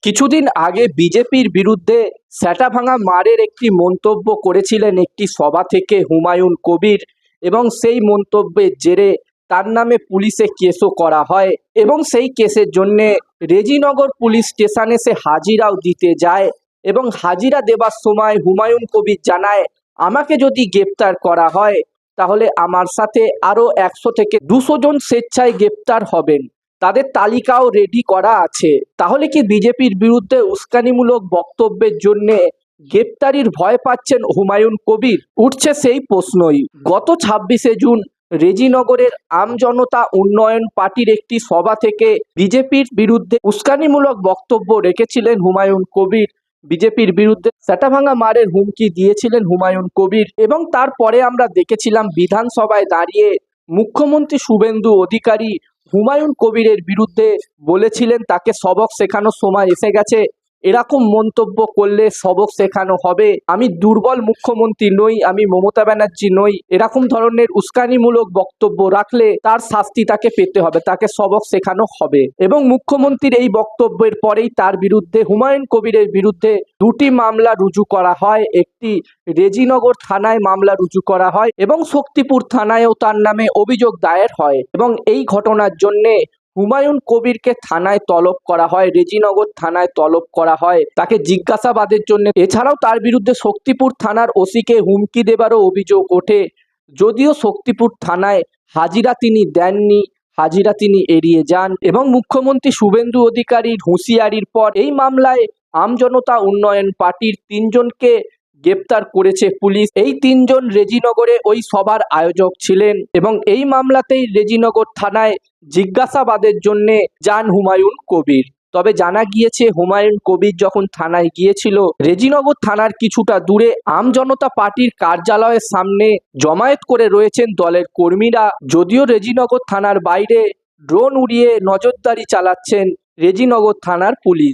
কিছুদিন আগে বিজেপির বিরুদ্ধে স্যাটাভাঙা মারের একটি মন্তব্য করেছিলেন একটি সভা থেকে হুমায়ুন কবির, এবং সেই মন্তব্যের জেরে তার নামে পুলিশে কেসও করা হয় এবং সেই কেসের জন্যে রেজিনগর পুলিশ স্টেশনে সে হাজিরাও দিতে যায়। এবং হাজিরা দেবার সময় হুমায়ুন কবির জানায়, আমাকে যদি গ্রেপ্তার করা হয় তাহলে আমার সাথে আরও 100 থেকে 200 জন স্বেচ্ছায় গ্রেপ্তার হবেন, তাদের তালিকাও রেডি করা আছে। তাহলে কি বিজেপির বিরুদ্ধে উস্কানিমূলক বক্তব্যের জন্য গ্রেপ্তারির ভয় পাচ্ছেন হুমায়ুন কবির? উঠছে সেই প্রশ্নই। গত 26শে জুন রেজিনগরের আমজনতা উন্নয়ন পার্টির একটি সভা থেকে বিজেপির বিরুদ্ধে উস্কানিমূলক বক্তব্য রেখেছিলেন হুমায়ুন কবির। বিজেপির বিরুদ্ধে স্যাটাভাঙা মারের হুমকি দিয়েছিলেন হুমায়ুন কবির, এবং তারপরে আমরা দেখেছিলাম বিধানসভায় দাঁড়িয়ে মুখ্যমন্ত্রী শুভেন্দু অধিকারী হুমায়ুন কবিরের বিরুদ্ধে বলেছিলেন তাকে সবক শেখানোর সময় এসে গেছে, এরকম মন্তব্য করলে সবক শেখানো হবে, আমি দুর্বল মুখ্যমন্ত্রী নই, আমি মমতা ব্যানার্জি নই, এরকম ধরনের উস্কানিমূলক বক্তব্য রাখলে তার শাস্তি তাকে পেতে হবে, তাকে সবক শেখানো হবে। এবং মুখ্যমন্ত্রীর এই বক্তব্যের পরেই তার বিরুদ্ধে হুমায়ুন কবিরের বিরুদ্ধে দুটি মামলা রুজু করা হয়। একটি রেজিনগর থানায় মামলা রুজু করা হয় এবং শক্তিপুর থানায়ও তার নামে অভিযোগ দায়ের হয়, এবং এই ঘটনার জন্যে হুমায়ুন কবিরকে থানায় তলব করা হয়, রেজিনগর থানায় তলব করা হয় তাকে জিজ্ঞাসাবাদের জন্য। এছাড়াও তার বিরুদ্ধে শক্তিপুর থানার ওসিকে হুমকি দেবারও অভিযোগ ওঠে, যদিও শক্তিপুর থানায় হাজিরা তিনি দেননি, হাজিরা তিনি এড়িয়ে যান। এবং মুখ্যমন্ত্রী শুভেন্দু অধিকারীর হুঁশিয়ারির পর এই মামলায় আমজনতা উন্নয়ন পার্টির 3 জনকে গ্রেপ্তার করেছে পুলিশ। এই 3 জন রেজিনগরে ওই সভার আয়োজক ছিলেন, এবং এই মামলাতেই রেজিনগর থানায় জিজ্ঞাসাবাদের জন্য যান হুমায়ুন কবির। তবে জানা গিয়েছে হুমায়ুন কবির যখন থানায় গিয়েছিল, রেজিনগর থানার কিছুটা দূরে আমজনতা পার্টির কার্যালয়ের সামনে জমায়েত করে রয়েছেন দলের কর্মীরা, যদিও রেজিনগর থানার বাইরে ড্রোন উড়িয়ে নজরদারি চালাচ্ছেন রেজিনগর থানার পুলিশ।